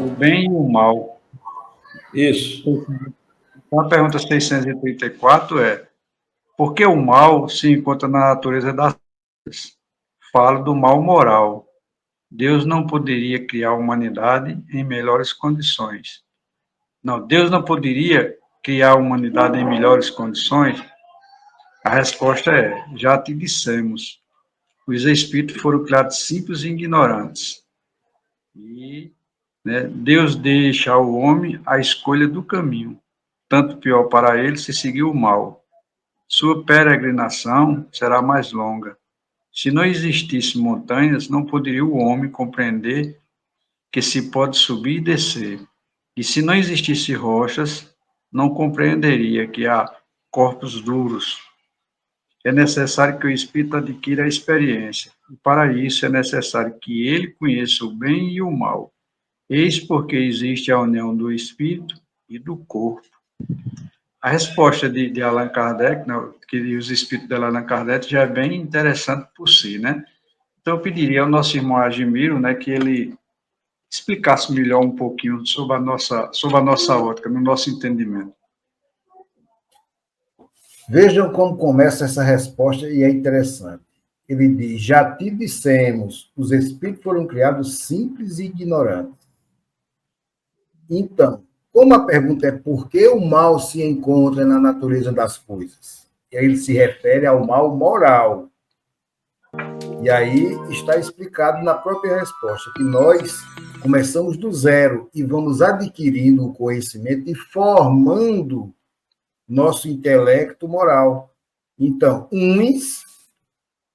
O bem e o mal. Isso. Então, a pergunta 634 é: por que o mal se encontra na natureza das coisas? Fala do mal moral. Deus não poderia criar a humanidade em melhores condições. Não, Deus não poderia criar a humanidade em melhores condições? A resposta é: já te dissemos. Os espíritos foram criados simples e ignorantes. E, né, Deus deixa ao homem a escolha do caminho, tanto pior para ele se seguir o mal. Sua peregrinação será mais longa. Se não existissem montanhas, não poderia o homem compreender que se pode subir e descer. E se não existissem rochas, não compreenderia que há corpos duros. É necessário que o espírito adquira a experiência, e para isso é necessário que ele conheça o bem e o mal. Eis porque existe a união do espírito e do corpo. A resposta de Allan Kardec, né, que os espíritos de Allan Kardec, já é bem interessante por si, né? Então, eu pediria ao nosso irmão Admiro, né, que ele explicasse melhor um pouquinho sobre a nossa ótica, no nosso entendimento. Vejam como começa essa resposta e é interessante. Ele diz: já te dissemos, os espíritos foram criados simples e ignorantes. Então, como a pergunta é por que o mal se encontra na natureza das coisas? E aí ele se refere ao mal moral. E aí está explicado na própria resposta que nós começamos do zero e vamos adquirindo o conhecimento e formando nosso intelecto moral. Então, uns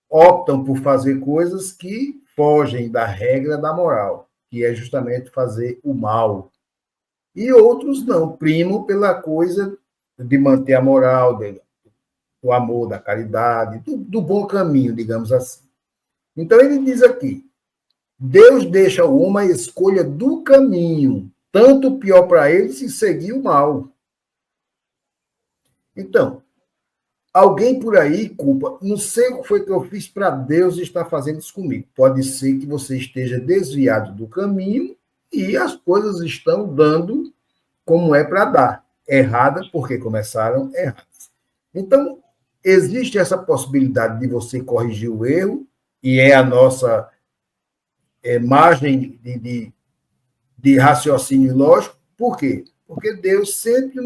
optam por fazer coisas que fogem da regra da moral, que é justamente fazer o mal. E outros não, primam pela coisa de manter a moral, do amor, da caridade, do bom caminho, digamos assim. Então, ele diz aqui: Deus deixa ao homem a escolha do caminho, tanto pior para ele se seguir o mal. Então, alguém por aí culpa, não sei o que foi que eu fiz para Deus estar fazendo isso comigo. Pode ser que você esteja desviado do caminho e as coisas estão dando como é para dar. Errada porque começaram erradas. Então, existe essa possibilidade de você corrigir o erro, e é a nossa margem de raciocínio lógico. Por quê? Porque Deus sempre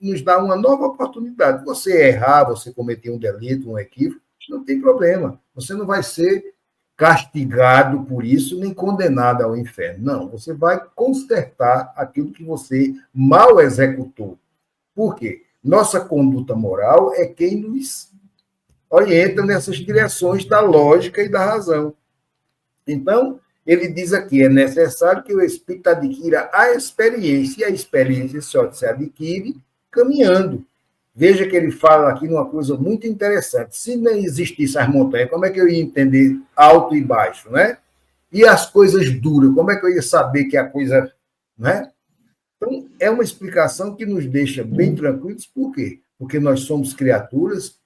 nos dá uma nova oportunidade. Você errar, você cometer um delito, um equívoco, não tem problema. Você não vai ser castigado por isso, nem condenado ao inferno. Não, você vai consertar aquilo que você mal executou. Por quê? Nossa conduta moral é quem nos orienta nessas direções da lógica e da razão. Então, ele diz aqui: é necessário que o espírito adquira a experiência, e a experiência só se adquire caminhando. Veja que ele fala aqui numa coisa muito interessante. Se não existisse as montanhas, como é que eu ia entender alto e baixo, né? E as coisas duras, como é que eu ia saber que a coisa, né? Então, é uma explicação que nos deixa bem tranquilos. Por quê? Porque nós somos criaturas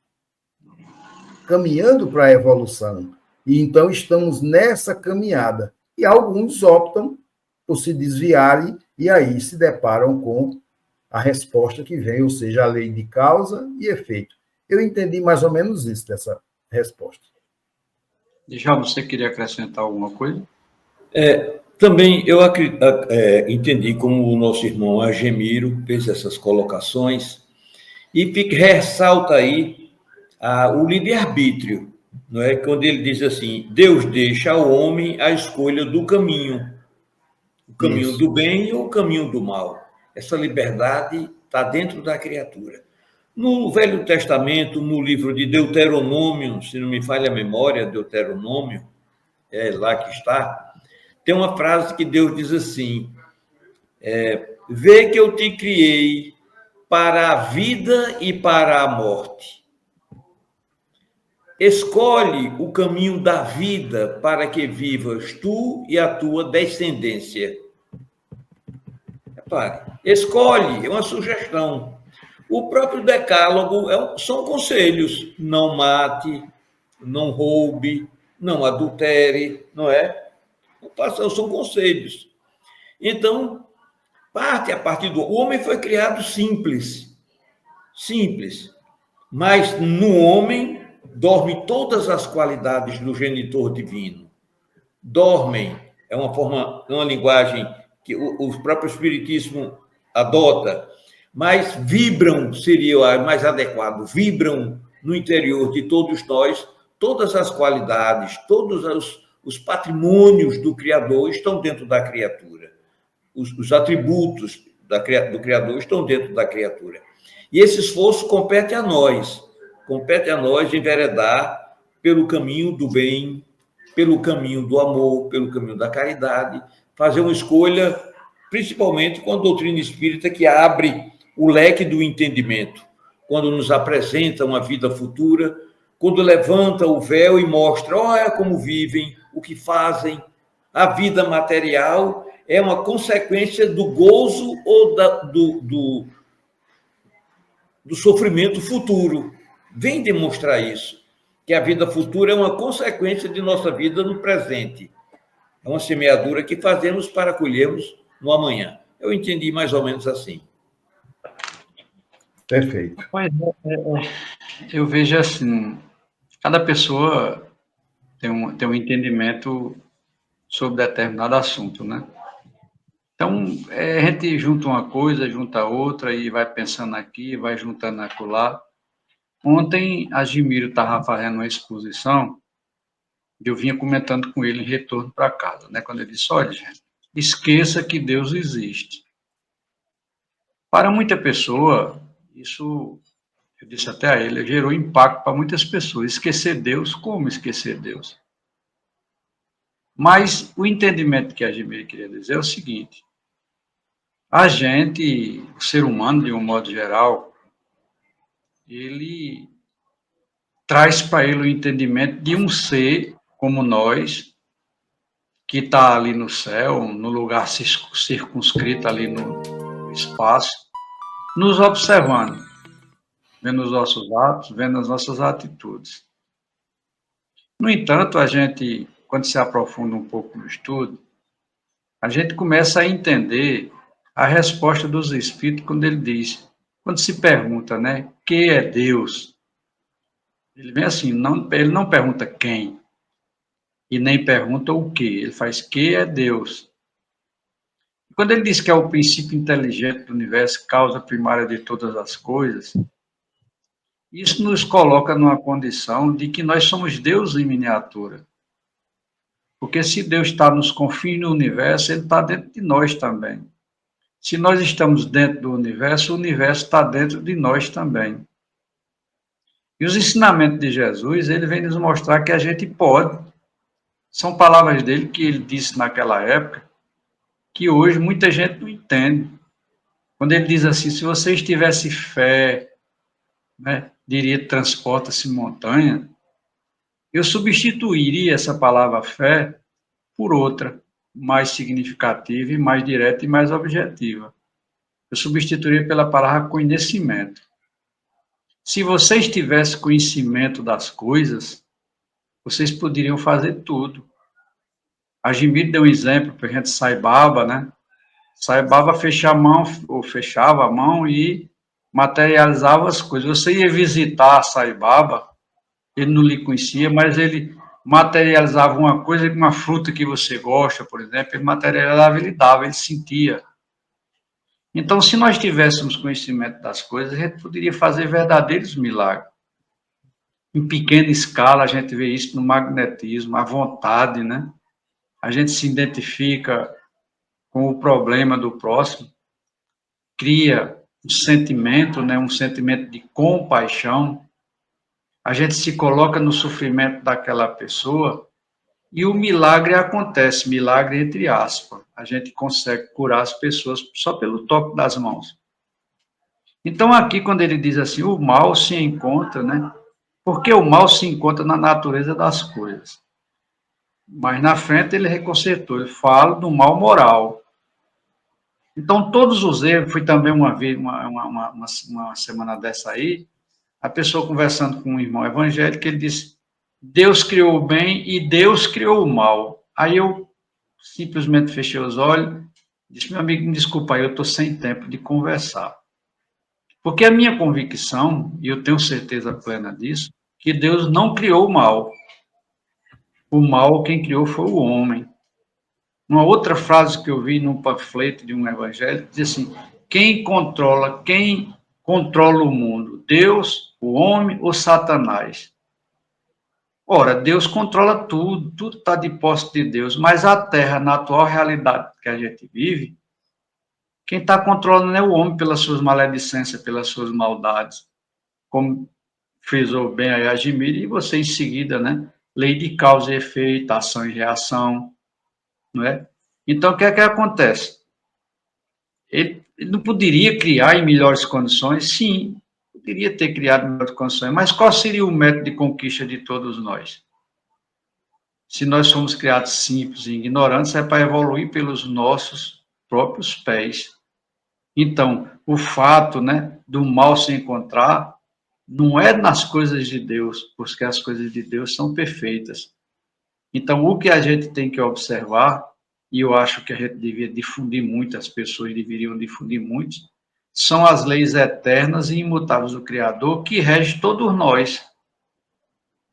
caminhando para a evolução. E então estamos nessa caminhada. E alguns optam por se desviarem e aí se deparam com a resposta que vem, ou seja, a lei de causa e efeito. Eu entendi mais ou menos isso dessa resposta. Já você queria acrescentar alguma coisa? Também eu entendi como o nosso irmão Agemiro fez essas colocações e ressalta aí o livre-arbítrio, não é? Quando ele diz assim: Deus deixa ao homem a escolha do caminho, o caminho Isso. do bem ou o caminho do mal. Essa liberdade está dentro da criatura. No Velho Testamento, no livro de Deuteronômio, se não me falha a memória, Deuteronômio, é lá que está, tem uma frase que Deus diz assim: vê que eu te criei para a vida e para a morte. Escolhe o caminho da vida para que vivas tu e a tua descendência. Repare, escolhe, é uma sugestão. O próprio decálogo são conselhos: não mate, não roube, não adultere, não é? São conselhos. Então, a partir do... O homem foi criado simples, mas no homem dorme todas as qualidades do genitor divino. Dormem, é uma linguagem que o próprio Espiritismo adota, mas vibram, seria o mais adequado, vibram no interior de todos nós, todas as qualidades, todos os patrimônios do Criador estão dentro da criatura. Os atributos do Criador estão dentro da criatura. E esse esforço compete a nós enveredar pelo caminho do bem, pelo caminho do amor, pelo caminho da caridade, fazer uma escolha, principalmente com a doutrina espírita, que abre o leque do entendimento, quando nos apresenta uma vida futura, quando levanta o véu e mostra, olha como vivem, o que fazem. A vida material é uma consequência do gozo ou do sofrimento futuro. Vem demonstrar isso, que a vida futura é uma consequência de nossa vida no presente. É uma semeadura que fazemos para colhermos no amanhã. Eu entendi mais ou menos assim. Perfeito. Eu vejo assim, cada pessoa tem um entendimento sobre determinado assunto, né? Então, a gente junta uma coisa, junta outra, e vai pensando aqui, vai juntando acolá. Ontem, a Gimiro estava fazendo uma exposição, e eu vinha comentando com ele em retorno para casa, né? Quando ele disse, olha, gente, esqueça que Deus existe. Para muita pessoa, isso, eu disse até a ele, gerou impacto para muitas pessoas. Esquecer Deus, como esquecer Deus? Mas o entendimento que a Gimiro queria dizer é o seguinte, a gente, o ser humano, de um modo geral, ele traz para ele o entendimento de um ser como nós, que está ali no céu, no lugar circunscrito ali no espaço, nos observando, vendo os nossos atos, vendo as nossas atitudes. No entanto, a gente, quando se aprofunda um pouco no estudo, a gente começa a entender a resposta dos Espíritos quando ele diz, quando se pergunta, né, que é Deus? Ele vem assim, ele não pergunta quem, e nem pergunta o que, ele faz que é Deus. Quando ele diz que é o princípio inteligente do universo, causa primária de todas as coisas, isso nos coloca numa condição de que nós somos Deus em miniatura. Porque se Deus está nos confins do universo, ele está dentro de nós também. Se nós estamos dentro do universo, o universo está dentro de nós também. E os ensinamentos de Jesus, ele vem nos mostrar que a gente pode. São palavras dele que ele disse naquela época, que hoje muita gente não entende. Quando ele diz assim, se vocês tivessem fé, né, diria transporta-se montanha, eu substituiria essa palavra fé por outra, mais significativa e mais direta e mais objetiva. Eu substituiria pela palavra conhecimento. Se vocês tivessem conhecimento das coisas, vocês poderiam fazer tudo. A Gimiro deu um exemplo para a gente, Sai Baba, né? Sai Baba fechava a mão e materializava as coisas. Você ia visitar Sai Baba, ele não lhe conhecia, mas ele materializava uma coisa, uma fruta que você gosta, por exemplo, ele materializava, ele dava, ele sentia. Então, se nós tivéssemos conhecimento das coisas, a gente poderia fazer verdadeiros milagres. Em pequena escala, a gente vê isso no magnetismo, a vontade, né? A gente se identifica com o problema do próximo, cria um sentimento, né? Um sentimento de compaixão, a gente se coloca no sofrimento daquela pessoa e o milagre acontece, milagre entre aspas. A gente consegue curar as pessoas só pelo toque das mãos. Então, aqui, quando ele diz assim, o mal se encontra, né? Porque o mal se encontra na natureza das coisas. Mas na frente ele reconcertou, ele fala do mal moral. Então, todos os erros, fui também uma vez, uma semana dessa aí, a pessoa conversando com um irmão evangélico, ele disse, Deus criou o bem e Deus criou o mal. Aí eu simplesmente fechei os olhos, disse, meu amigo, me desculpa, eu estou sem tempo de conversar. Porque a minha convicção, e eu tenho certeza plena disso, que Deus não criou o mal. O mal quem criou foi o homem. Uma outra frase que eu vi num panfleto de um evangelho, diz assim, quem controla o mundo? Deus, o homem ou Satanás? Ora, Deus controla tudo, tudo está de posse de Deus, mas a Terra, na atual realidade que a gente vive, quem está controlando é o homem pelas suas maledicências, pelas suas maldades, como frisou bem aí a Jimiri, e você em seguida, né? Lei de causa e efeito, ação e reação, não é? Então, o que é que acontece? Ele não poderia criar em melhores condições? Sim, poderia ter criado em melhores condições, mas qual seria o método de conquista de todos nós? Se nós somos criados simples e ignorantes, é para evoluir pelos nossos próprios pés. Então, o fato, né, do mal se encontrar não é nas coisas de Deus, porque as coisas de Deus são perfeitas. Então, o que a gente tem que observar, e eu acho que a gente devia difundir muito, as pessoas deveriam difundir muito, são as leis eternas e imutáveis do Criador que regem todos nós.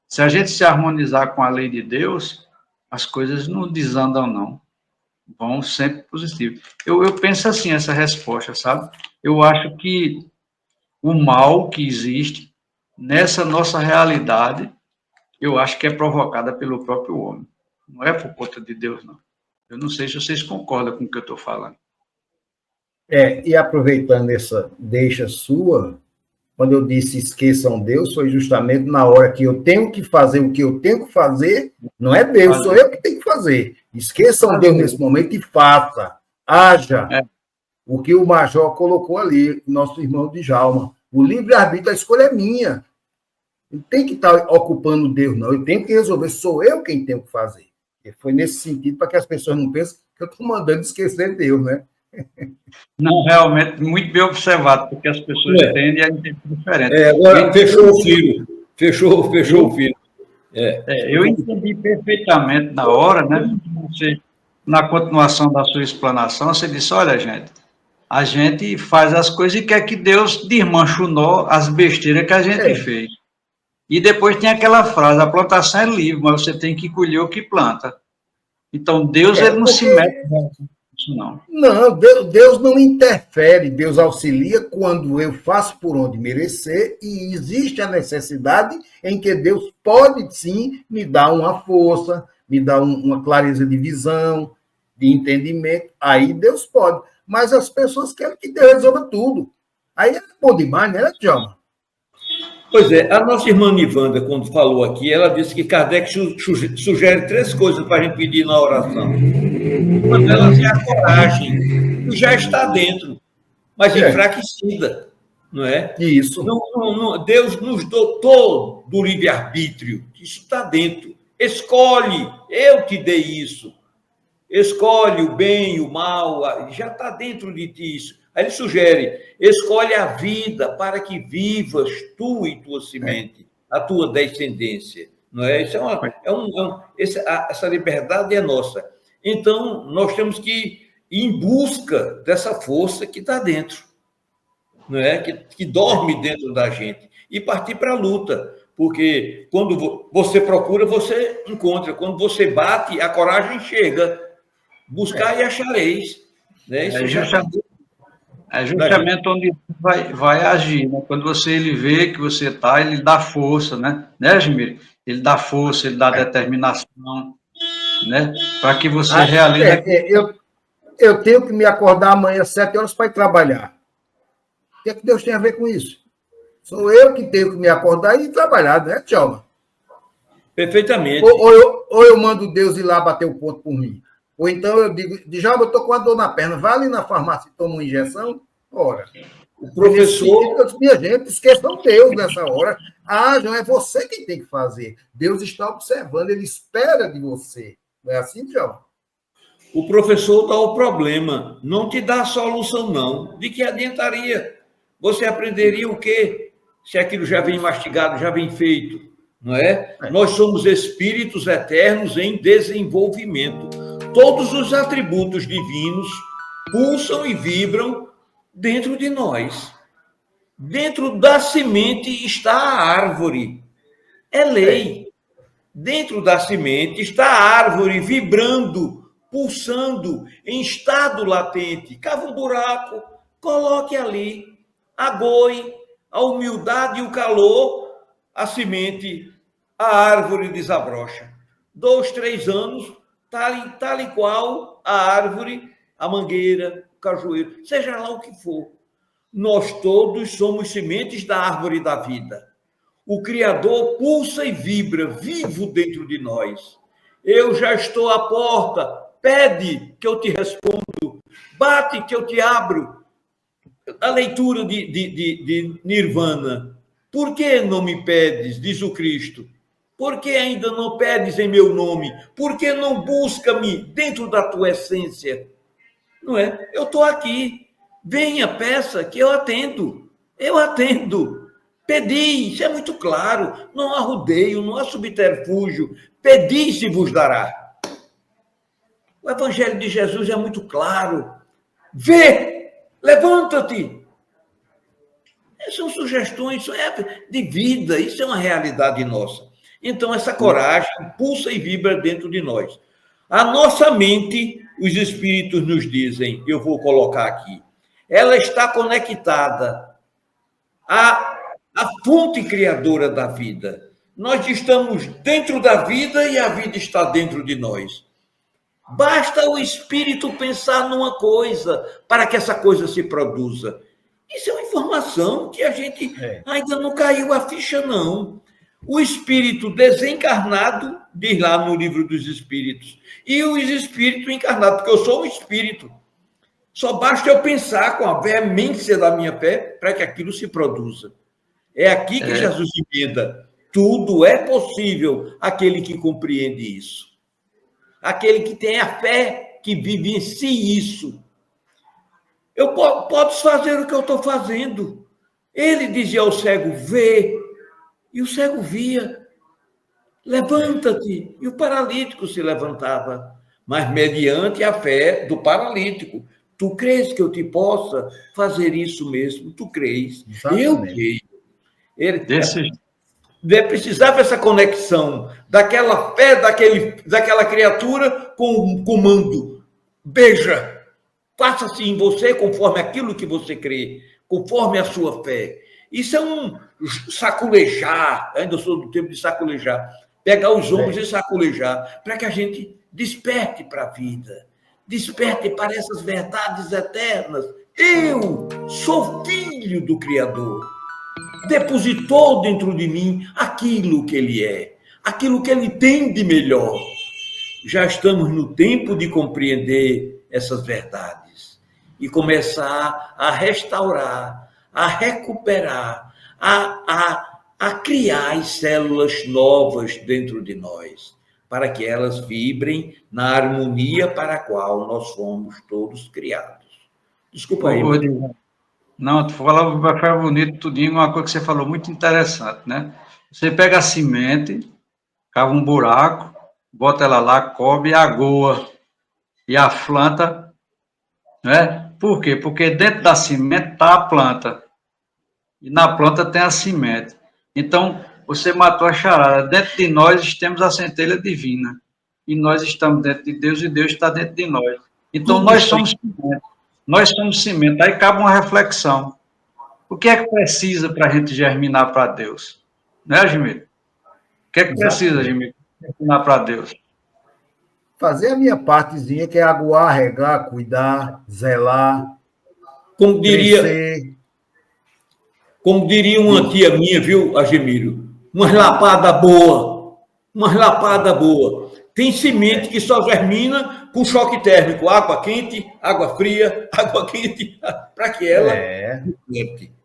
Se a gente se harmonizar com a lei de Deus, as coisas não desandam, não. Vão sempre positivo. Eu penso assim, essa resposta, sabe? Eu acho que o mal que existe nessa nossa realidade, eu acho que é provocada pelo próprio homem. Não é por conta de Deus, não. Eu não sei se vocês concordam com o que eu estou falando. E aproveitando essa deixa sua, quando eu disse esqueçam Deus, foi justamente na hora que eu tenho que fazer o que eu tenho que fazer, não é Deus, sou eu que tenho que fazer. Esqueçam Deus nesse momento e faça, haja. O que o Major colocou ali, nosso irmão Djalma. O livre-arbítrio, a escolha é minha. Não tem que estar ocupando Deus, não. Eu tenho que resolver, sou eu quem tenho que fazer. E foi nesse sentido, para que as pessoas não pensem que eu estou mandando esquecer Deus, né? Não, realmente, muito bem observado, porque as pessoas entendem e a gente é diferente. Agora fechou o fio. Fechou o fio. Eu entendi perfeitamente na hora, né? Você, na continuação da sua explanação, você disse, olha, gente, a gente faz as coisas e quer que Deus desmanche o nó, as besteiras que a gente fez. E depois tem aquela frase, a plantação é livre, mas você tem que colher o que planta. Então, Deus ele não se mete nisso, não. Não, Deus não interfere, Deus auxilia quando eu faço por onde merecer e existe a necessidade em que Deus pode, sim, me dar uma força, me dar uma clareza de visão, de entendimento. Aí Deus pode. Mas as pessoas querem que Deus resolva tudo. Aí é bom demais, né, Djalma? Pois é, a nossa irmã Nivanda, quando falou aqui, ela disse que Kardec sugere 3 coisas para a gente pedir na oração. Uma delas é a coragem, que já está dentro, mas enfraquecida, não é? Isso. Deus nos dotou do livre-arbítrio, isso está dentro. Escolhe, eu te dei isso. Escolhe o bem, o mal, já está dentro de ti isso. Aí ele sugere, escolhe a vida para que vivas tu e tua semente, a tua descendência. Não é? Isso essa liberdade é nossa. Então, nós temos que ir em busca dessa força que está dentro, não é? Que dorme dentro da gente, e partir para a luta. Porque quando você procura, você encontra. Quando você bate, a coragem chega. Buscar e achareis. Né? Isso é justamente onde vai agir. Né? Quando ele vê que você está, ele dá força, né, Jimir? Ele dá força, ele dá determinação, né? Para que você realize. Eu tenho que me acordar amanhã às 7 horas para ir trabalhar. O que é que Deus tem a ver com isso? Sou eu que tenho que me acordar e ir trabalhar, né, Djalma? Perfeitamente. Ou eu mando Deus ir lá bater o ponto por mim. Ou então eu digo, Djalma, eu estou com a dor na perna, vai ali na farmácia e toma uma injeção? Ora, o professor... Minha gente, esqueçam Deus nessa hora. Não é você quem tem que fazer. Deus está observando, ele espera de você. Não é assim, Djalma? O professor dá o problema, não te dá a solução, não. De que adiantaria? Você aprenderia o quê? Se aquilo já vem mastigado, já vem feito. não é? Nós somos espíritos eternos em desenvolvimento. Todos os atributos divinos pulsam e vibram dentro de nós. Dentro da semente está a árvore. É lei. Dentro da semente está a árvore vibrando, pulsando, em estado latente. Cava um buraco, coloque ali, agoe a humildade e o calor, a semente, a árvore desabrocha. 2, 3 anos, tal e qual a árvore, a mangueira, o cajueiro, seja lá o que for. Nós todos somos sementes da árvore da vida. O Criador pulsa e vibra, vivo dentro de nós. Eu já estou à porta, pede que eu te respondo, bate que eu te abro. A leitura de Nirvana. Por que não me pedes, diz o Cristo? Por que ainda não pedes em meu nome? Por que não busca-me dentro da tua essência? Não é? Eu estou aqui. Venha, peça, que eu atendo. Eu atendo. Pedi, isso é muito claro. Não há rodeio, não há subterfúgio. Pedi se vos dará. O Evangelho de Jesus é muito claro. Vê, levanta-te. São sugestões, isso é de vida, isso é uma realidade nossa. Então, essa coragem pulsa e vibra dentro de nós. A nossa mente, os espíritos nos dizem, eu vou colocar aqui, ela está conectada à fonte criadora da vida. Nós estamos dentro da vida e a vida está dentro de nós. Basta o espírito pensar numa coisa para que essa coisa se produza. Isso é uma informação que a gente ainda não caiu a ficha, não. O espírito desencarnado, diz lá no Livro dos Espíritos, e os espíritos encarnados, porque eu sou um espírito. Só basta eu pensar com a veemência da minha fé para que aquilo se produza. É aqui que Jesus emenda. Tudo é possível àquele que compreende isso. Aquele que tem a fé, que vive em si isso. Eu posso fazer o que eu estou fazendo. Ele dizia ao cego, vê. E o cego via. Levanta-te. E o paralítico se levantava. Mas mediante a fé do paralítico. Tu crês que eu te possa fazer isso mesmo? Tu crês? Exatamente. Eu creio. Ele precisava essa conexão daquela fé, daquela criatura com o comando. Beija. Faça-se em você conforme aquilo que você crê, conforme a sua fé. Isso é um saculejar, ainda sou do tempo de saculejar, pegar os ombros e saculejar, para que a gente desperte para a vida, desperte para essas verdades eternas. Eu sou filho do Criador. Depositou dentro de mim aquilo que Ele é, aquilo que Ele tem de melhor. Já estamos no tempo de compreender essas verdades e começar a restaurar, a recuperar, a criar as células novas dentro de nós, para que elas vibrem na harmonia para a qual nós fomos todos criados. Desculpa aí. Não, tu falava foi bonito tudinho, uma coisa que você falou muito interessante, né? Você pega a semente, cava um buraco, bota ela lá, cobre e agoa, e a planta, né? Por quê? Porque dentro da semente está a planta, e na planta tem a semente. Então, você matou a charada. Dentro de nós temos a centelha divina, e nós estamos dentro de Deus, e Deus está dentro de nós. Então, nós somos semente. Nós somos semente. Aí cabe uma reflexão. O que é que precisa para a gente germinar para Deus? Né, Gimiro? O que é que precisa, Gimiro, germinar para Deus? Fazer a minha partezinha, que é aguar, regar, cuidar, zelar, como diria uma tia minha, viu, Agemiro? Uma lapada boa. Tem semente que só germina com choque térmico, água quente, água fria, água quente, para que ela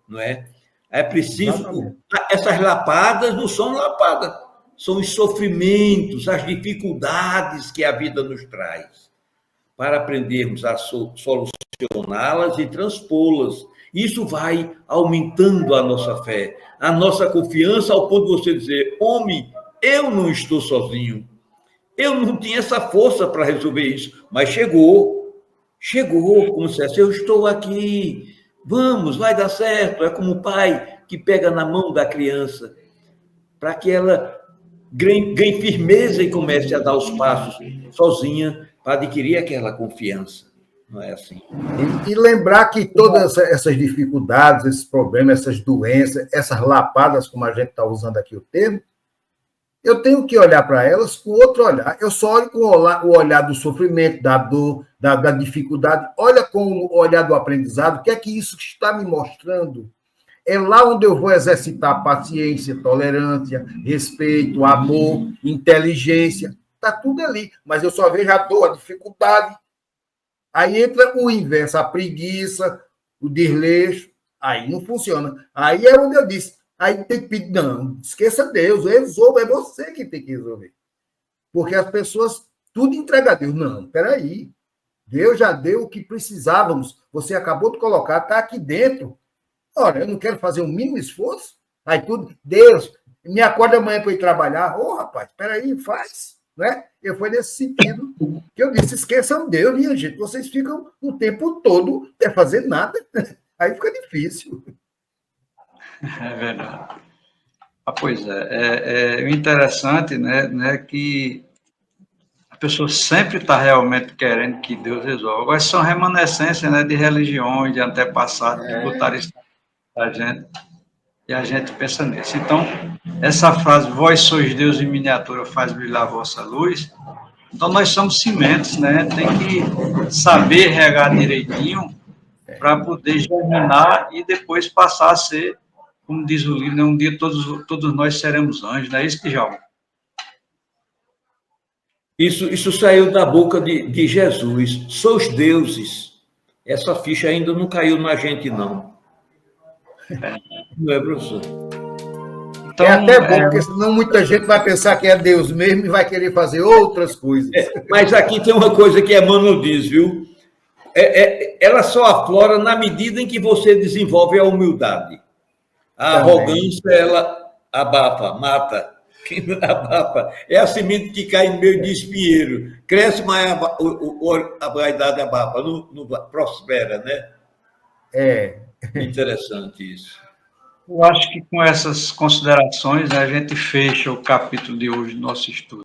não é? É preciso. Essas lapadas não são lapadas, são os sofrimentos, as dificuldades que a vida nos traz, para aprendermos a solucioná-las e transpô-las Isso vai aumentando a nossa fé, a nossa confiança, ao ponto de você dizer: homem, eu não estou sozinho. Eu não tinha essa força para resolver isso, mas chegou, como se fosse: eu estou aqui, vamos, vai dar certo. É como o pai que pega na mão da criança, para que ela ganhe firmeza e comece a dar os passos sozinha para adquirir aquela confiança. Não é assim? E lembrar que todas essas dificuldades, esses problemas, essas doenças, essas lapadas, como a gente está usando aqui o termo, eu tenho que olhar para elas com outro olhar. Eu só olho com o olhar do sofrimento, da dor, da dificuldade. Olha com o olhar do aprendizado. O que é que isso está me mostrando? É lá onde eu vou exercitar paciência, tolerância, respeito, amor, inteligência. Está tudo ali. Mas eu só vejo a dor, a dificuldade. Aí entra o inverso, a preguiça, o desleixo. Aí não funciona. Aí é onde eu disse: aí tem que pedir, não, esqueça Deus, resolva, é você que tem que resolver. Porque as pessoas tudo entregam a Deus. Não, peraí. Deus já deu o que precisávamos. Você acabou de colocar, está aqui dentro. Ora, eu não quero fazer o mínimo esforço. Aí tudo, Deus, me acorda amanhã para ir trabalhar. Ô, rapaz, peraí, faz. Né? Eu foi nesse sentido que eu disse: esqueçam Deus, minha gente. Vocês ficam o tempo todo sem fazer nada. Aí fica difícil. É verdade. Pois é. O interessante, né, que a pessoa sempre está realmente querendo que Deus resolva. Agora, são remanescências, né, de religiões, de antepassados, que botaram isso na gente, e a gente pensa nisso. Então, essa frase: vós sois Deus em miniatura, faz brilhar a vossa luz. Então, nós somos sementes, né? Tem que saber regar direitinho para poder germinar e depois passar a ser, como diz o livro, né? Um dia todos nós seremos anjos, não é isso, Djalma? Isso saiu da boca de Jesus. Sois deuses. Essa ficha ainda não caiu na gente, não. Não é, professor? Então, é até bom, porque senão muita gente vai pensar que é Deus mesmo e vai querer fazer outras coisas. Mas aqui tem uma coisa que Emmanuel diz, viu? Ela só aflora na medida em que você desenvolve a humildade. A arrogância, ela abafa, mata. Quem abafa é a semente que cai no meio de espinheiro. Cresce, mas a vaidade abafa, não prospera, né? É. Interessante isso. Eu acho que com essas considerações, né, a gente fecha o capítulo de hoje do nosso estudo.